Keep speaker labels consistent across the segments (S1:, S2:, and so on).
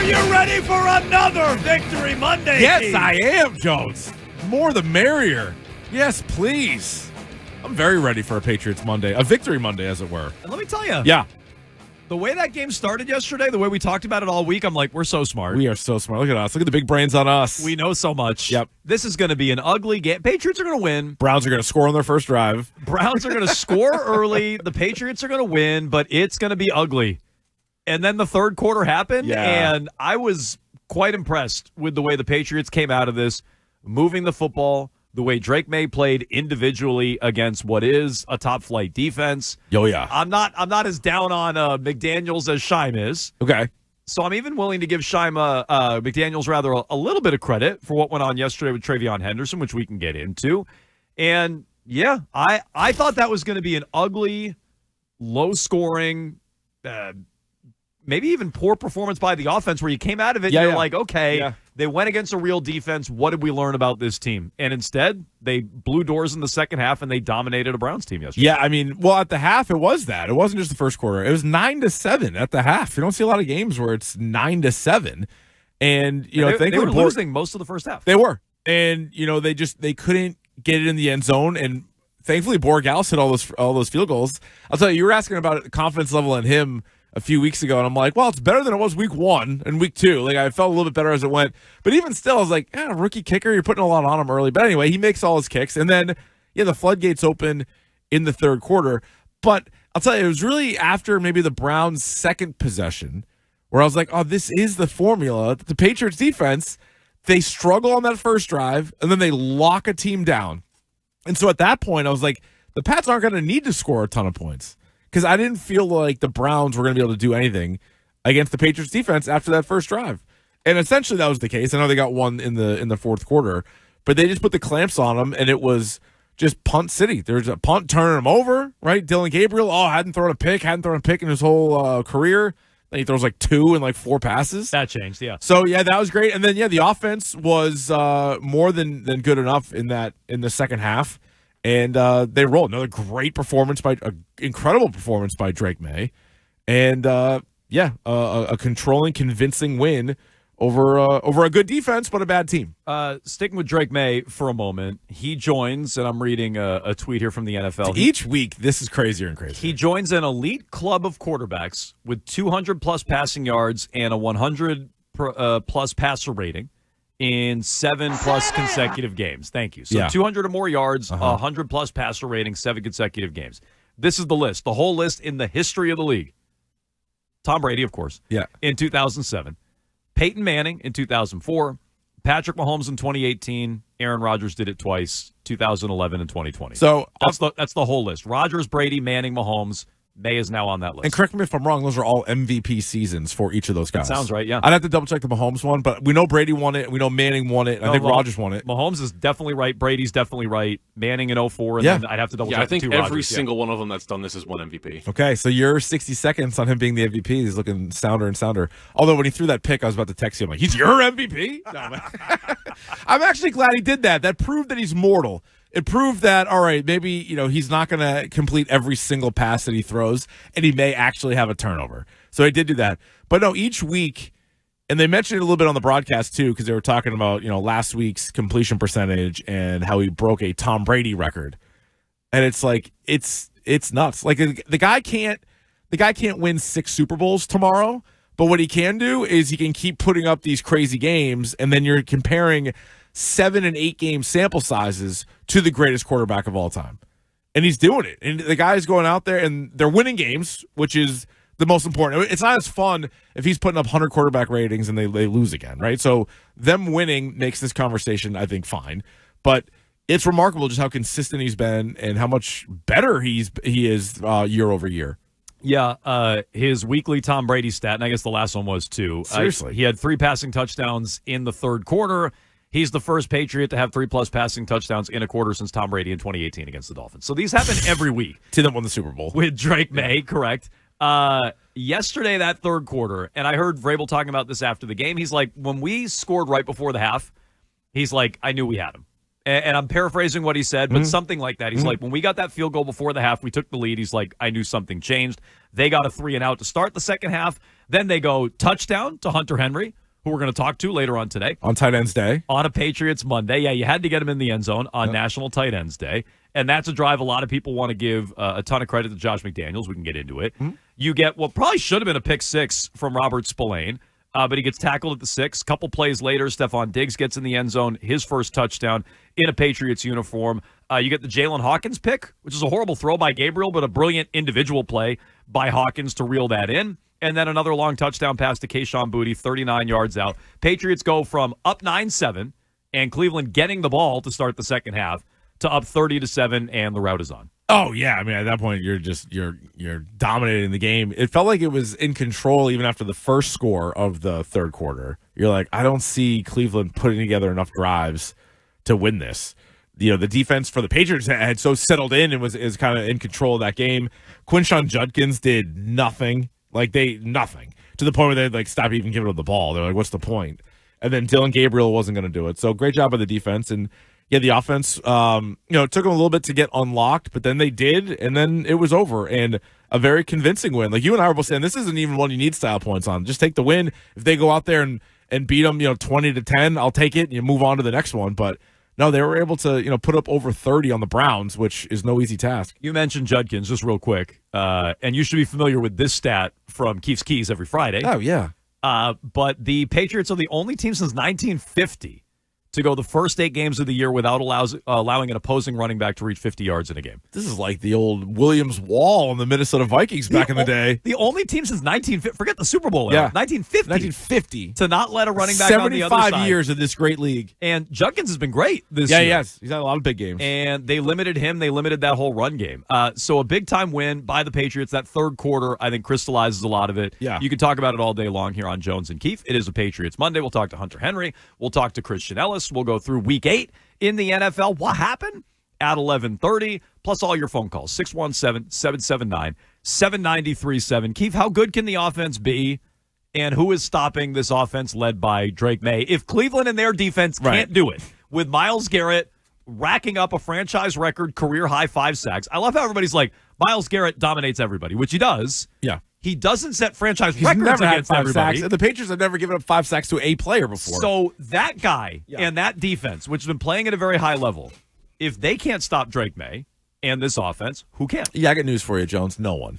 S1: you ready for another Victory Monday?
S2: Yes,
S1: Keith?
S2: I am, Jones. More the merrier. Yes, please. I'm very ready for a Patriots Monday, a Victory Monday, as it were.
S1: And let me tell you,
S2: Yeah,
S1: the way that game started yesterday, the way we talked about it all week, I'm like, we're so smart.
S2: we are so smart. Look at us. Look at the big brains on us.
S1: We know so much.
S2: Yep.
S1: This is going to be an ugly game. Patriots are going to win.
S2: Browns are going to score on their first drive.
S1: Browns are going to score early. The Patriots are going to win, but it's going to be ugly. And then the third quarter happened, and I was quite impressed with the way the Patriots came out of this, moving the football, the way Drake May played individually against what is a top-flight defense.
S2: Oh, yeah.
S1: I'm not as down on McDaniels as Scheim is.
S2: Okay.
S1: So I'm even willing to give McDaniels rather a little bit of credit for what went on yesterday with Travion Henderson, which we can get into. And, yeah, I thought that was going to be an ugly, low-scoring, maybe even poor performance by the offense where you came out of it and you're like, okay, they went against a real defense. What did we learn about this team? And instead, they blew doors in the second half and they dominated a Browns team yesterday.
S2: Yeah, I mean, well, at the half, it was that. It wasn't just the first quarter. It was 9-7 at the half. You don't see a lot of games where it's 9-7. And, you know,
S1: they were losing most of the first half.
S2: They were. And, you know, they couldn't get it in the end zone. And thankfully, Borregales hit all those field goals. I'll tell you, you were asking about the confidence level in him a few weeks ago, and I'm like, well, it's better than it was week 1 and week 2. Like, I felt a little bit better as it went. But even still, I was like, rookie kicker, you're putting a lot on him early. But anyway, he makes all his kicks. And then, the floodgates open in the third quarter. But I'll tell you, it was really after maybe the Browns' second possession where I was like, oh, this is the formula. The Patriots defense, they struggle on that first drive, and then they lock a team down. And so at that point, I was like, the Pats aren't going to need to score a ton of points. Because I didn't feel like the Browns were going to be able to do anything against the Patriots defense after that first drive. And essentially that was the case. I know they got one in the fourth quarter, but they just put the clamps on them, and it was just punt city. There's a punt turning them over, right? Dylan Gabriel, hadn't thrown a pick in his whole career. Then he throws like 2 and like 4 passes.
S1: That changed, yeah.
S2: So, that was great. And then, the offense was more than good enough in the second half. And they rolled. Another great performance incredible performance by Drake May. And, a controlling, convincing win over a good defense, but a bad team.
S1: Sticking with Drake May for a moment, he joins, and I'm reading a tweet here from the NFL.
S2: Each week, this is crazier and crazier.
S1: He joins an elite club of quarterbacks with 200-plus passing yards and a 100-plus passer rating in 7+ consecutive games. Thank you. So 200 or more yards, 100-plus passer rating, 7 consecutive games. This is the list, the whole list in the history of the league. Tom Brady, of course, in 2007. Peyton Manning in 2004. Patrick Mahomes in 2018. Aaron Rodgers did it twice, 2011 and 2020.
S2: So
S1: that's the whole list. Rodgers, Brady, Manning, Mahomes. May is now on that list.
S2: And correct me if I'm wrong, those are all MVP seasons for each of those guys.
S1: That sounds right, yeah.
S2: I'd have to double-check the Mahomes one, but we know Brady won it, we know Manning won it, and I think Rodgers won it.
S1: Mahomes is definitely right, Brady's definitely right, Manning in 04, and then I'd have to double-check
S3: I think
S1: two
S3: every
S1: Rodgers,
S3: single one of them that's done this is one MVP.
S2: Okay, so your 60 seconds on him being the MVP is looking sounder and sounder. Although when he threw that pick, I was about to text you. I'm like, he's your MVP? No, I'm actually glad he did that. That proved that he's mortal. It proved that, all right, maybe, he's not going to complete every single pass that he throws, and he may actually have a turnover. So he did do that. But no, each week, and they mentioned it a little bit on the broadcast too, because they were talking about, last week's completion percentage and how he broke a Tom Brady record. And it's like, it's nuts. Like the guy can't win 6 Super Bowls tomorrow, but what he can do is he can keep putting up these crazy games, and then you're comparing 7 and 8 game sample sizes to the greatest quarterback of all time. And he's doing it. And the guy's going out there and they're winning games, which is the most important. It's not as fun if he's putting up 100 quarterback ratings and they lose again, right? So them winning makes this conversation, I think, fine. But it's remarkable just how consistent he's been and how much better he is year over year.
S1: Yeah, his weekly Tom Brady stat, and I guess the last one was too.
S2: Seriously.
S1: He had 3 passing touchdowns in the third quarter. He's the first Patriot to have 3+ passing touchdowns in a quarter since Tom Brady in 2018 against the Dolphins. So these happen every week.
S2: Team that won the Super Bowl.
S1: With Drake May, correct. Yesterday, that third quarter, and I heard Vrabel talking about this after the game. He's like, when we scored right before the half, he's like, I knew we had him. And I'm paraphrasing what he said, but something like that. He's like, when we got that field goal before the half, we took the lead. He's like, I knew something changed. They got a 3-and-out to start the second half. Then they go touchdown to Hunter Henry, who we're going to talk to later on today.
S2: On Tight Ends Day.
S1: On a Patriots Monday. Yeah, you had to get him in the end zone on National Tight Ends Day. And that's a drive a lot of people want to give a ton of credit to Josh McDaniels. We can get into it. You get what probably should have been a pick six from Robert Spillane, but he gets tackled at the 6. Couple plays later, Stephon Diggs gets in the end zone, his first touchdown in a Patriots uniform. You get the Jalen Hawkins pick, which is a horrible throw by Gabriel, but a brilliant individual play by Hawkins to reel that in. And then another long touchdown pass to Kayshon Boutte, 39 yards out. Patriots go from up 9-7 and Cleveland getting the ball to start the second half to up 30-7, and the route is on.
S2: Oh yeah, I mean at that point you're dominating the game. It felt like it was in control even after the first score of the third quarter. You're like, I don't see Cleveland putting together enough drives to win this. You know, the defense for the Patriots had so settled in and is kind of in control of that game. Quinshon Judkins did nothing. Nothing. To the point where they'd stop even giving him the ball. They're like, what's the point? And then Dylan Gabriel wasn't going to do it. So great job by the defense. And yeah, the offense, it took them a little bit to get unlocked, but then they did, and then it was over. And a very convincing win. Like you and I were both saying, this isn't even one you need style points on. Just take the win. If they go out there and beat them, 20-10, I'll take it and you move on to the next one. But no, they were able to, put up over 30 on the Browns, which is no easy task.
S1: You mentioned Judkins just real quick, and you should be familiar with this stat from Keefe's Keys every Friday.
S2: Oh, yeah.
S1: But the Patriots are the only team since 1950 to go the first 8 games of the year without allowing an opposing running back to reach 50 yards in a game.
S2: This is like the old Williams Wall on the Minnesota Vikings back in the day.
S1: The only team since 1950, forget the Super Bowl era, 1950 to not let a running back on the other side.
S2: 75 years of this great league.
S1: And Judkins has been great this year.
S2: Yeah, he has. He's had a lot of big games.
S1: And they limited him. They limited that whole run game. So a big-time win by the Patriots. That third quarter, I think, crystallizes a lot of it.
S2: Yeah.
S1: You can talk about it all day long here on Jones and Keefe. It is a Patriots Monday. We'll talk to Hunter Henry. We'll talk to Christian Ellis. We'll go through Week 8 in the NFL. What happened at 11:30, plus all your phone calls, 617-779-7937. Keith, how good can the offense be, and who is stopping this offense led by Drake May? If Cleveland and their defense can't do it, with Myles Garrett racking up a franchise record career-high 5 sacks. I love how everybody's like, Myles Garrett dominates everybody, which he does.
S2: Yeah.
S1: He doesn't set franchise records against everybody.
S2: Sacks. The Patriots have never given up 5 sacks to a player before.
S1: So that guy and that defense, which has been playing at a very high level, if they can't stop Drake May and this offense, who can?
S2: Yeah, I got news for you, Jones. No one.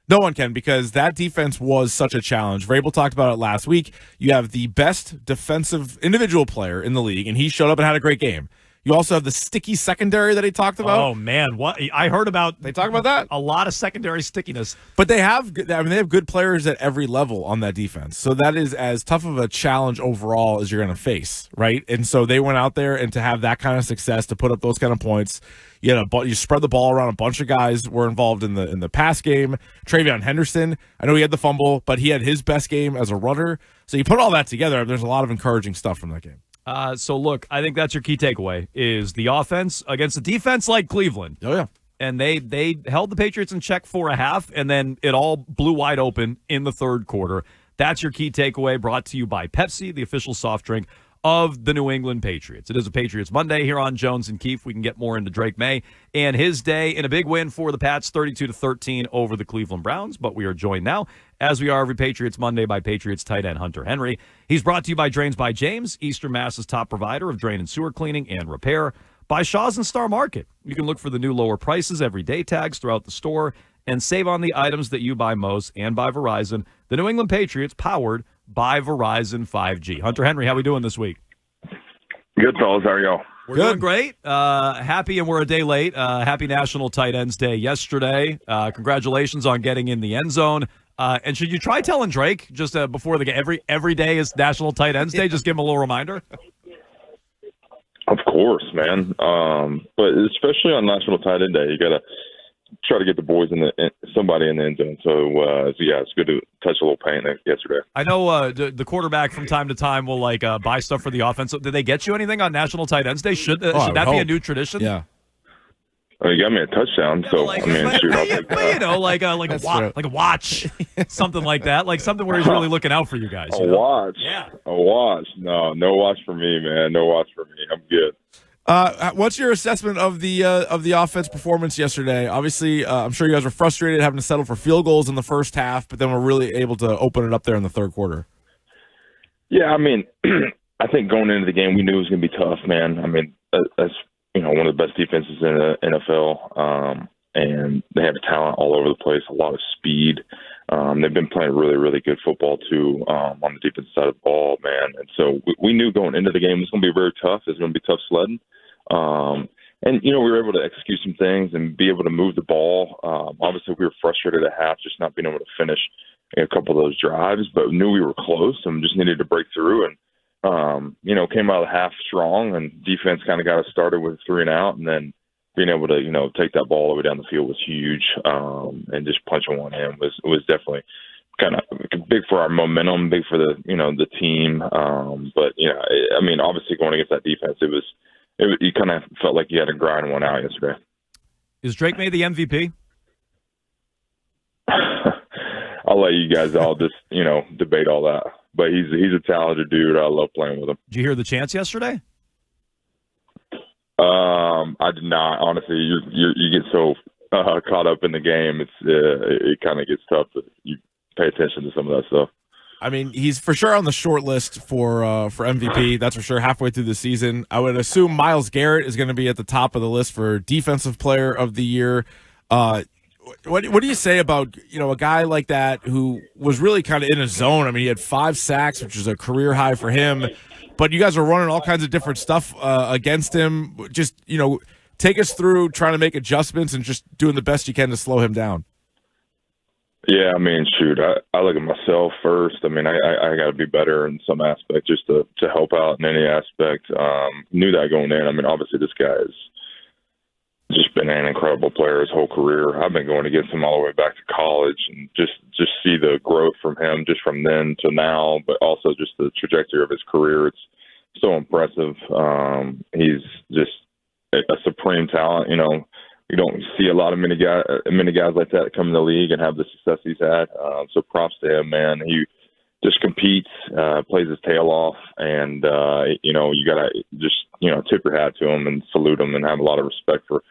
S2: No one can, because that defense was such a challenge. Vrabel talked about it last week. You have the best defensive individual player in the league, and he showed up and had a great game. You also have the sticky secondary that he talked about.
S1: Oh man, what I heard about.
S2: They talk about that?
S1: A lot of secondary stickiness.
S2: But they have good players at every level on that defense. So that is as tough of a challenge overall as you're going to face, right? And so they went out there, and to have that kind of success, to put up those kind of points, you spread the ball around. A bunch of guys were involved in the pass game. Travion Henderson, I know he had the fumble, but he had his best game as a runner. So you put all that together, there's a lot of encouraging stuff from that game.
S1: So look, I think that's your key takeaway is the offense against a defense like Cleveland.
S2: Oh yeah.
S1: And they held the Patriots in check for a half, and then it all blew wide open in the third quarter. That's your key takeaway, brought to you by Pepsi, the official soft drink of the New England Patriots. It is a Patriots Monday here on Jones and Keefe. We can get more into Drake May and his day in a big win for the Pats, 32-13 over the Cleveland Browns. But we are joined now, as we are every Patriots Monday, by Patriots tight end Hunter Henry. He's brought to you by Drains by James, Eastern Mass's top provider of drain and sewer cleaning and repair. By Shaw's and Star Market. You can look for the new lower prices, everyday tags throughout the store, and save on the items that you buy most. And by Verizon, the New England Patriots, powered by Verizon 5G. Hunter Henry, how we doing this week?
S4: Good, fellas. How are y'all?
S1: We're doing great. Happy, and we're a day late. Happy National Tight Ends Day yesterday. Congratulations on getting in the end zone. And should you try telling Drake just before the game, every day is National Tight Ends Day? Just give him a little reminder.
S4: Of course, man. But especially on National Tight End Day, you got to try to get the boys somebody in the end zone. So yeah, it's good to touch a little paint yesterday.
S1: I know the quarterback from time to time will buy stuff for the offense. So did they get you anything on National Tight Ends Day? Should that be a new tradition?
S2: Yeah.
S4: Oh, you got me a touchdown, so
S1: like,
S4: I mean, shoot, I'll take that.
S1: You know, like a watch, something like that, like something where he's really looking out for you guys.
S4: A watch,
S1: yeah,
S4: a watch. No watch for me, man. No watch for me. I'm good.
S2: What's your assessment of the offense performance yesterday? Obviously, I'm sure you guys were frustrated having to settle for field goals in the first half, but then we're really able to open it up there in the third quarter.
S4: Yeah, I mean, I think going into the game, we knew it was going to be tough, man. I mean, that's one of the best defenses in the NFL, and they have talent all over the place, a lot of speed. They've been playing really, really good football too on the defensive side of the ball, man. And so we knew going into the game it was going to be very tough. It's going to be tough sledding. And we were able to execute some things and be able to move the ball. Obviously, we were frustrated at half just not being able to finish a couple of those drives, but knew we were close and just needed to break through. And came out of the half strong, and defense kind of got us started with 3 and out, and then being able to take that ball all the way down the field was huge, and just punching one in was definitely kind of big for our momentum, big for the the team. But I mean, obviously going against that defense, you kind of felt like you had to grind one out yesterday.
S1: Is Drake May the MVP?
S4: I'll let you guys all just debate all that. But he's a talented dude. I love playing with him.
S1: Did you hear the chants yesterday?
S4: I did not. Honestly, you get so caught up in the game, it kind of gets tough to you pay attention to some of that stuff.
S2: I mean, he's for sure on the short list for MVP. That's for sure. Halfway through the season, I would assume Myles Garrett is going to be at the top of the list for Defensive Player of the Year. What do you say about a guy like that who was really kind of in his zone? I mean, he had 5 sacks, which is a career high for him. But you guys are running all kinds of different stuff against him. Just take us through trying to make adjustments and just doing the best you can to slow him down.
S4: Yeah, I mean, shoot, I look at myself first. I mean, I got to be better in some aspect just to help out in any aspect. Knew that going in. I mean, obviously this guy is just been an incredible player his whole career. I've been going against him all the way back to college, and just see the growth from him just from then to now, but also just the trajectory of his career. It's so impressive. He's just a supreme talent. You don't see a lot of many guys like that come in the league and have the success he's had. So props to him, man. He just competes, plays his tail off, and you gotta just tip your hat to him and salute him and have a lot of respect for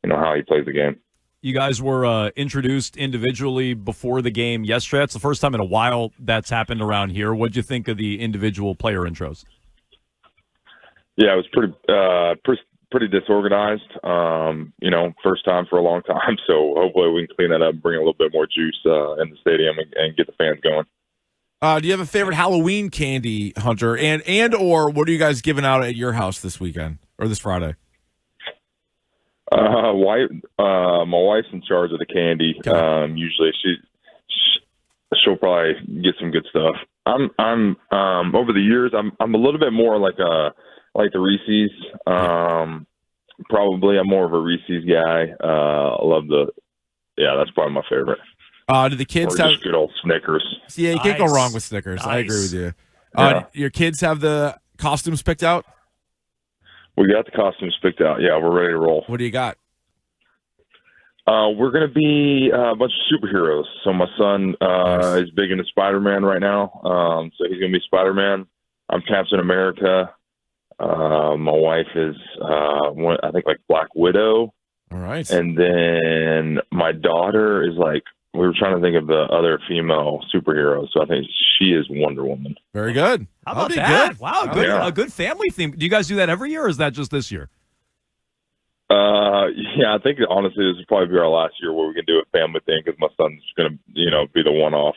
S4: how he plays the game.
S1: You guys were introduced individually before the game yesterday. It's the first time in a while that's happened around here. What'd you think of the individual player intros?
S4: Yeah, it was pretty disorganized. First time for a long time. So hopefully we can clean that up and bring a little bit more juice in the stadium and get the fans going.
S2: Do you have a favorite Halloween candy, Hunter? And or what are you guys giving out at your house this weekend or this Friday?
S4: My wife's in charge of the candy. Okay. Usually she'll probably get some good stuff. I'm over the years I'm a little bit more like the Reese's. Probably I'm more of a Reese's guy. I love that's probably my favorite.
S2: Do the kids
S4: or
S2: have
S4: just good old Snickers?
S2: Yeah, you can't go wrong with Snickers. Nice. I agree with you. Your kids have the costumes picked out?
S4: We got the costumes picked out. Yeah, we're ready to roll.
S2: What do you got?
S4: We're going to be a bunch of superheroes. So my son is big into Spider-Man right now. So he's going to be Spider-Man. I'm Captain America. My wife is, I think, like Black Widow.
S2: All right.
S4: And then my daughter is we were trying to think of the other female superhero, so I think she is Wonder Woman.
S2: Very good.
S1: How about that?
S2: Good.
S1: Wow, good, a good family theme. Do you guys do that every year, or is that just this year?
S4: Yeah, I think honestly this will probably be our last year where we can do a family thing because my son's going to, be the one-off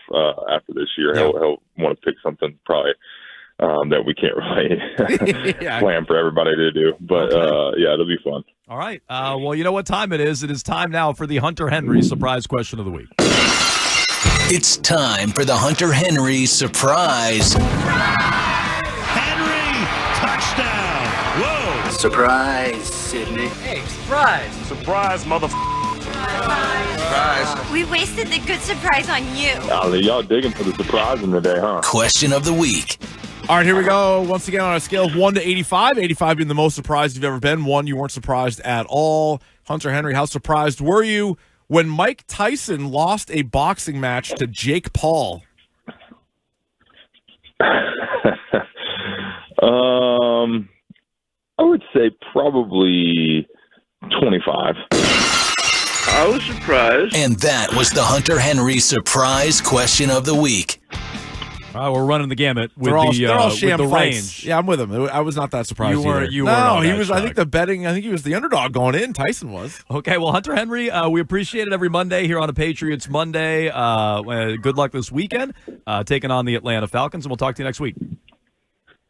S4: after this year. Yeah. He'll want to pick something probably that we can't really plan for everybody to do. But, it'll be fun.
S1: All right. Well, you know what time it is. It is time now for the Hunter Henry Surprise Question of the Week.
S5: It's time for the Hunter Henry Surprise.
S6: Henry, touchdown. Whoa.
S7: Surprise, Sydney.
S8: Hey, surprise.
S6: Surprise,
S7: Surprise.
S9: We wasted the good surprise on you.
S4: Y'all digging for the surprise in the day, huh?
S5: Question of the week.
S2: All right, here we go. Once again, on a scale of 1 to 85, 85 being the most surprised you've ever been. 1, you weren't surprised at all. Hunter Henry, how surprised were you when Mike Tyson lost a boxing match to Jake Paul?
S4: I would say probably probably 25.
S7: I was surprised.
S5: And that was the Hunter Henry surprise question of the week.
S1: We're running the gamut with
S2: they're all
S1: with
S2: sham
S1: the
S2: fights.
S1: range.
S2: Yeah, I'm with him. I was not that surprised.
S1: You weren't all
S2: he
S1: that
S2: was. I think
S1: shocked.
S2: I think he was the underdog going in. Tyson was.
S1: Okay, well, Hunter Henry, we appreciate it every Monday here on a Patriots Monday. Good luck this weekend, taking on the Atlanta Falcons, and we'll talk to you next week.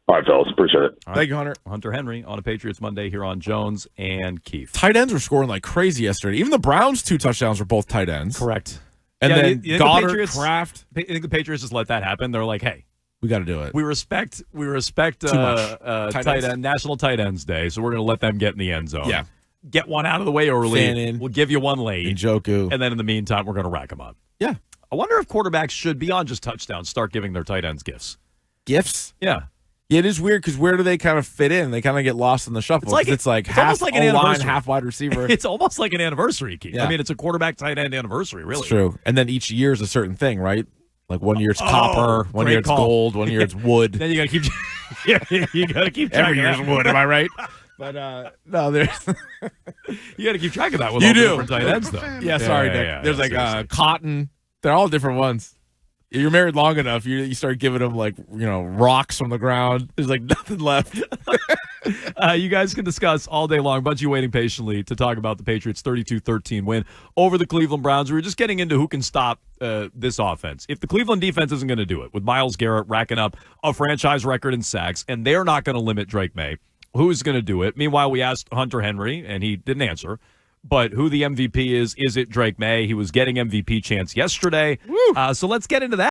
S4: All right, fellas. Appreciate it.
S2: Thank you, Hunter.
S1: Hunter Henry on a Patriots Monday here on Jones and Keefe.
S2: Tight ends were scoring like crazy yesterday. Even the Browns' 2 touchdowns were both tight ends.
S1: Correct.
S2: And
S1: Yeah,
S2: then
S1: you think
S2: Goddard, Kraft.
S1: I think the Patriots just let that happen. They're like, hey,
S2: We got to do it.
S1: we respect
S2: Tight
S1: tight
S2: ends.
S1: end National Tight Ends Day, so we're going to let them get in the end zone.
S2: Yeah.
S1: Get one out of the way early.
S2: Fannin.
S1: We'll give you one late.
S2: Njoku.
S1: And then in the meantime, we're going to rack them up.
S2: Yeah.
S1: I wonder if quarterbacks should, beyond just touchdowns, start giving their tight ends gifts.
S2: Gifts?
S1: Yeah.
S2: Yeah, it is weird because where do they kind of fit in? They kind of get lost in the shuffle.
S1: It's like
S2: half
S1: almost like an
S2: O-line,
S1: anniversary.
S2: half wide receiver.
S1: It's almost like an anniversary, Keith.
S2: Yeah.
S1: I mean, it's a quarterback tight end anniversary, really.
S2: It's true. And then each year is a certain thing, right? Like 1 year it's copper, 1
S1: great
S2: year it's
S1: call.
S2: gold, 1 year it's wood.
S1: Then you got to keep you got to keep track
S2: Every
S1: of
S2: year's
S1: that.
S2: wood, am I right? But no, there's
S1: You got to keep track of that with
S2: You
S1: all the
S2: do.
S1: different tight ends, though.
S2: yeah, sorry, Nick. There's
S1: seriously.
S2: cotton. They're all different ones. You're married long enough, you start giving them rocks from the ground. There's like nothing left.
S1: You guys can discuss all day long. Bunch of you waiting patiently to talk about the Patriots' 32-13 win over the Cleveland Browns. We were just getting into who can stop this offense. If the Cleveland defense isn't going to do it, with Myles Garrett racking up a franchise record in sacks, and they're not going to limit Drake May, who's going to do it? Meanwhile, we asked Hunter Henry, and he didn't answer. But who the MVP is it Drake May? He was getting MVP chance yesterday. So let's get into that.